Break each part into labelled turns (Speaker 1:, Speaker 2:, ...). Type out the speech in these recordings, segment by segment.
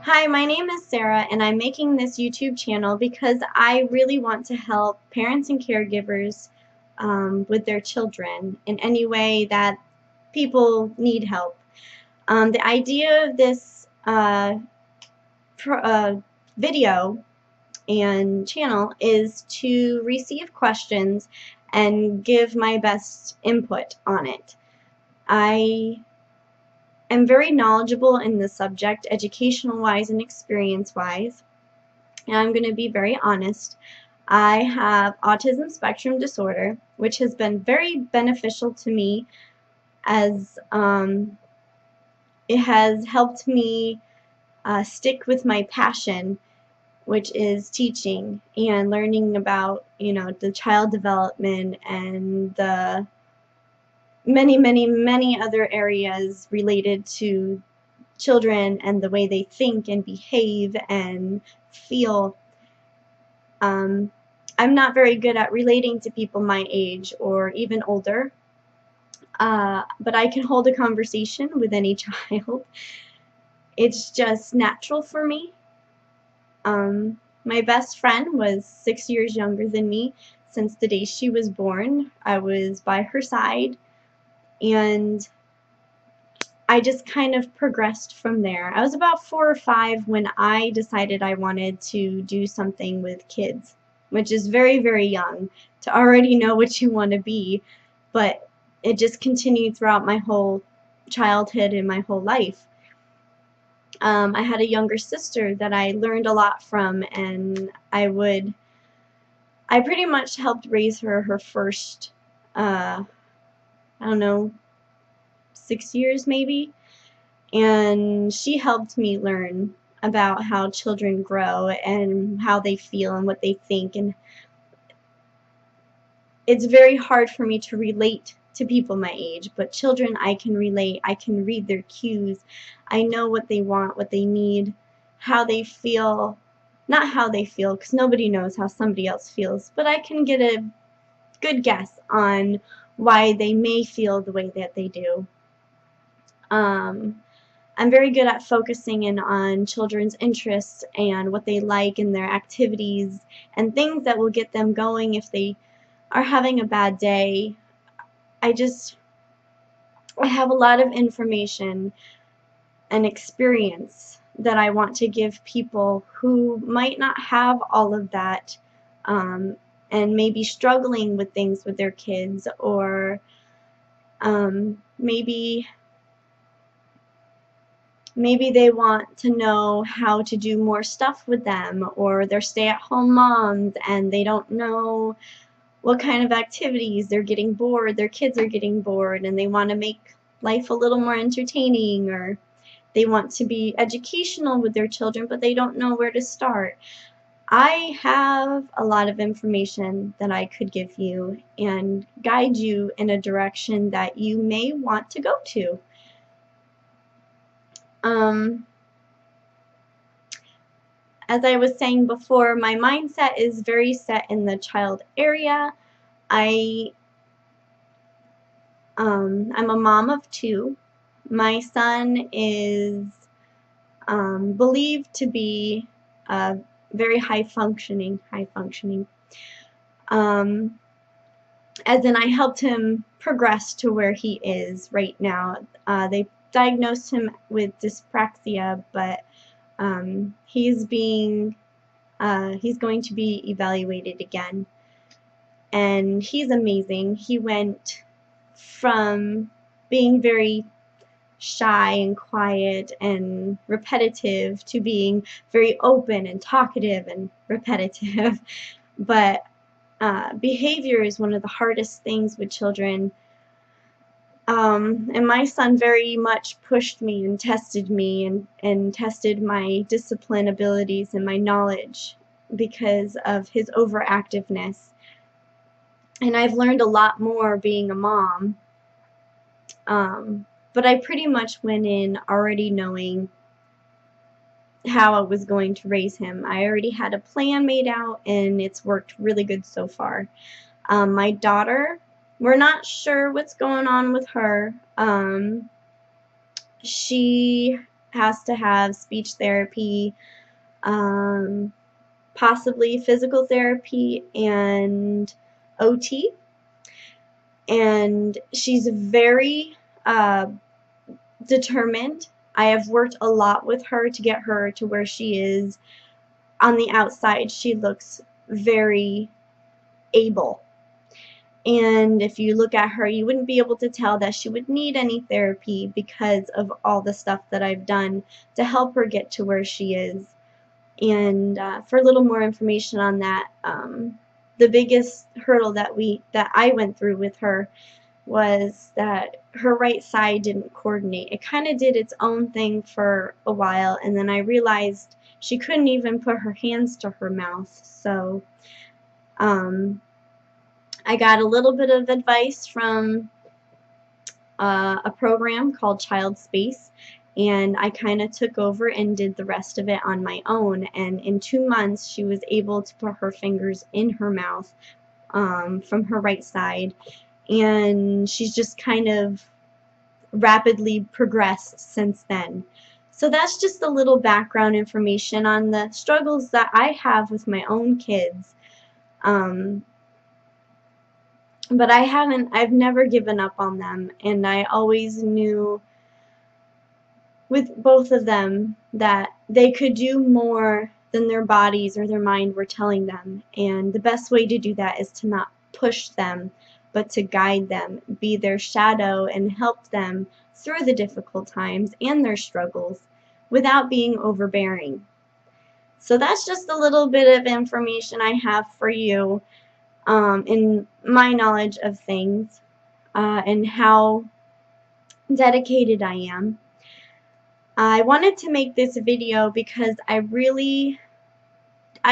Speaker 1: Hi, my name is Sarah, and I'm making this YouTube channel because I really want to help parents and caregivers with their children in any way that people need help. The idea of this video and channel is to receive questions and give my best input on it. I am very knowledgeable in the subject, educational-wise and experience-wise. And I'm going to be very honest. I have autism spectrum disorder, which has been very beneficial to me as it has helped me stick with my passion, which is teaching and learning about, the child development and the many other areas related to children and the way they think and behave and feel. Um, I'm not very good at relating to people my age or even older, but I can hold a conversation with any child. It's just natural for me. My best friend was 6 years younger than me. Since the day she was born, I was by her side, and I just kind of progressed from there. I was about 4 or 5 when I decided I wanted to do something with kids, which is very, very young to already know what you want to be, but it just continued throughout my whole childhood and my whole life. I had a younger sister that I learned a lot from, and I pretty much helped raise her first, I don't know, 6 years maybe. And she helped me learn about how children grow and how they feel and what they think, and it's very hard for me to relate to people my age, but children I can relate. I can read their cues. I know what they want, what they need, how they feel. Not how they feel, because nobody knows how somebody else feels, but I can get a good guess on why they may feel the way that they do. I'm very good at focusing in on children's interests and what they like in their activities and things that will get them going if they are having a bad day. I have a lot of information and experience that I want to give people who might not have all of that, and may be struggling with things with their kids, or maybe they want to know how to do more stuff with them, or they're stay-at-home moms and they don't know what kind of activities. They're getting bored, their kids are getting bored, and they want to make life a little more entertaining, or they want to be educational with their children but they don't know where to start. I have a lot of information that I could give you and guide you in a direction that you may want to go to. As I was saying before, my mindset is very set in the child area. I'm a mom of 2. My son is believed to be very high functioning. As in, I helped him progress to where he is right now. They diagnosed him with dyspraxia, but he's going to be evaluated again, and he's amazing. He went from being very shy and quiet and repetitive to being very open and talkative and repetitive. But behavior is one of the hardest things with children. And my son very much pushed me and tested me and tested my discipline abilities and my knowledge because of his overactiveness. And I've learned a lot more being a mom. But I pretty much went in already knowing how I was going to raise him. I already had a plan made out, and it's worked really good so far. My daughter, we're not sure what's going on with her. She has to have speech therapy, possibly physical therapy and OT. And she's very determined. I have worked a lot with her to get her to where she is. On the outside, she looks very able. And if you look at her, you wouldn't be able to tell that she would need any therapy because of all the stuff that I've done to help her get to where she is. And for a little more information on that, the biggest hurdle that I went through with her was that her right side didn't coordinate. It kind of did its own thing for a while, and then I realized she couldn't even put her hands to her mouth. So I got a little bit of advice from a program called Child Space, and I kind of took over and did the rest of it on my own. And in 2 months, she was able to put her fingers in her mouth from her right side, and she's just kind of rapidly progressed since then. So that's just a little background information on the struggles that I have with my own kids. But I've never given up on them, and I always knew with both of them that they could do more than their bodies or their mind were telling them. And the best way to do that is to not push them, but to guide them, be their shadow, and help them through the difficult times and their struggles without being overbearing. So that's just a little bit of information I have for you in my knowledge of things and how dedicated I am. I wanted to make this video because I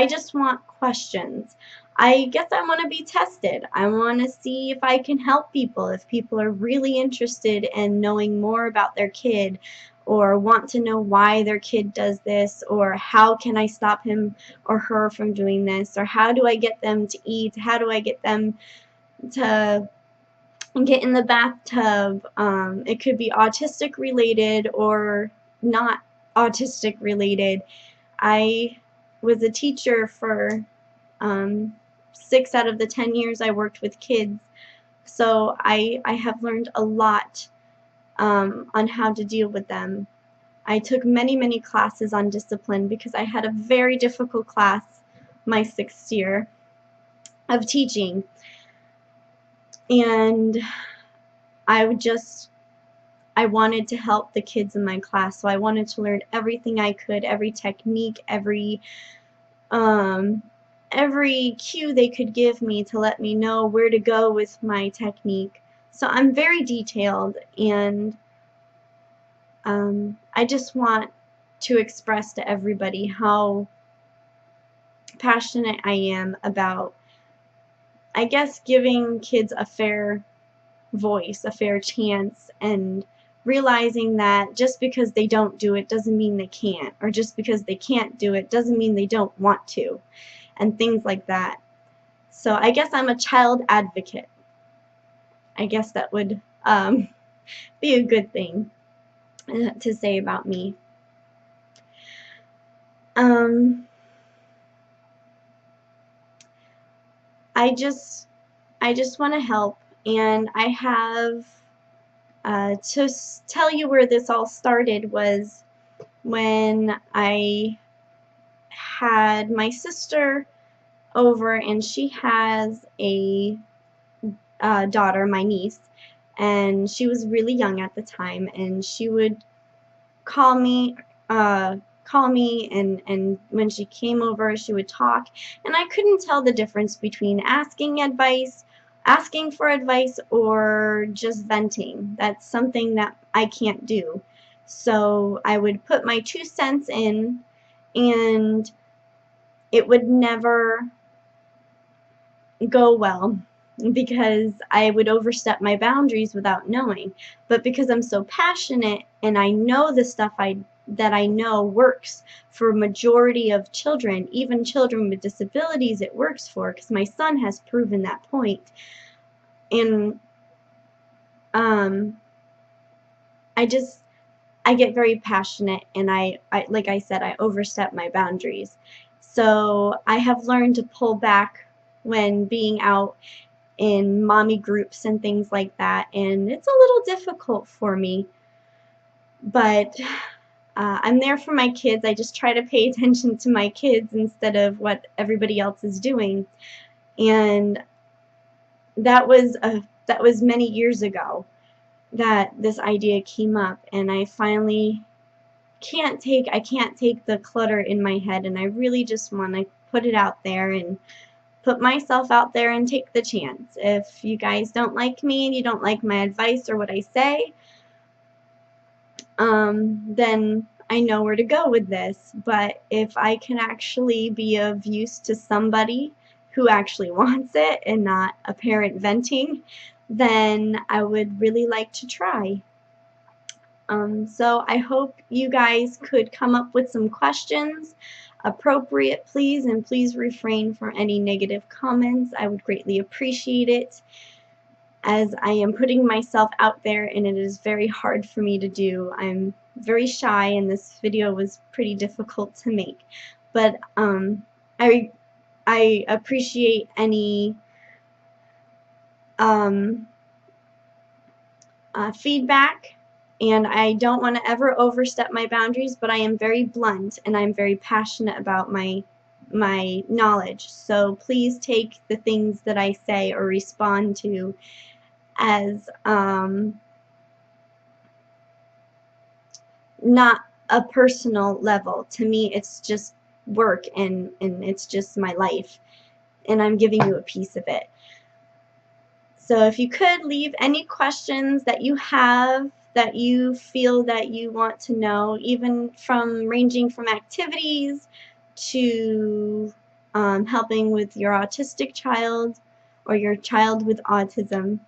Speaker 1: just want questions. I guess I want to be tested. I want to see if I can help people, if people are really interested in knowing more about their kid, or want to know why their kid does this, or how can I stop him or her from doing this, or how do I get them to eat, how do I get them to get in the bathtub. It could be autistic related or not autistic related. I was a teacher for 6 out of the 10 years I worked with kids, so I have learned a lot on how to deal with them. I took many classes on discipline because I had a very difficult class my 6th year of teaching, and I wanted to help the kids in my class, so I wanted to learn everything I could, every technique, every cue they could give me to let me know where to go with my technique. So I'm very detailed, and I just want to express to everybody how passionate I am about, I guess, giving kids a fair voice, a fair chance, and realizing that just because they don't do it doesn't mean they can't, or just because they can't do it doesn't mean they don't want to, and things like that. So I guess I'm a child advocate. I guess that would be a good thing to say about me. I just want to help, and I have to tell you where this all started was when I had my sister over, and she has a daughter, my niece, and she was really young at the time, and she would call me and when she came over she would talk, and I couldn't tell the difference between asking for advice or just venting. That's something that I can't do. So I would put my 2 cents in, and it would never go well because I would overstep my boundaries without knowing. But because I'm so passionate and I know the stuff that I know works for a majority of children, even children with disabilities it works for, because my son has proven that point. And I get very passionate, and like I said, I overstep my boundaries. So I have learned to pull back when being out in mommy groups and things like that, and it's a little difficult for me, but I'm there for my kids. I just try to pay attention to my kids instead of what everybody else is doing. And that was many years ago that this idea came up, and I finally I can't take the clutter in my head, and I really just want to put it out there and put myself out there and take the chance. If you guys don't like me and you don't like my advice or what I say, then I know where to go with this. But if I can actually be of use to somebody who actually wants it and not a parent venting, then I would really like to try. So I hope you guys could come up with some questions, appropriate please, and please refrain from any negative comments. I would greatly appreciate it, as I am putting myself out there and it is very hard for me to do. I'm very shy, and this video was pretty difficult to make, but I appreciate any feedback, and I don't want to ever overstep my boundaries, but I am very blunt and I'm very passionate about my knowledge. So please take the things that I say or respond to as not a personal level. To me, it's just work, and it's just my life, and I'm giving you a piece of it. So if you could leave any questions that you have, that you feel that you want to know, even ranging from activities to helping with your autistic child or your child with autism,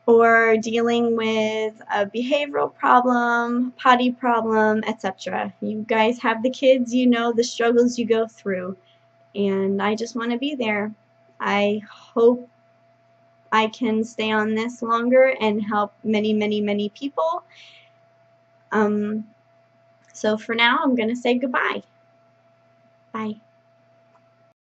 Speaker 1: or dealing with a behavioral problem, potty problem, etc. You guys have the kids, you know the struggles you go through, and I just want to be there. I hope I can stay on this longer and help many, many, many people. So for now, I'm going to say goodbye. Bye.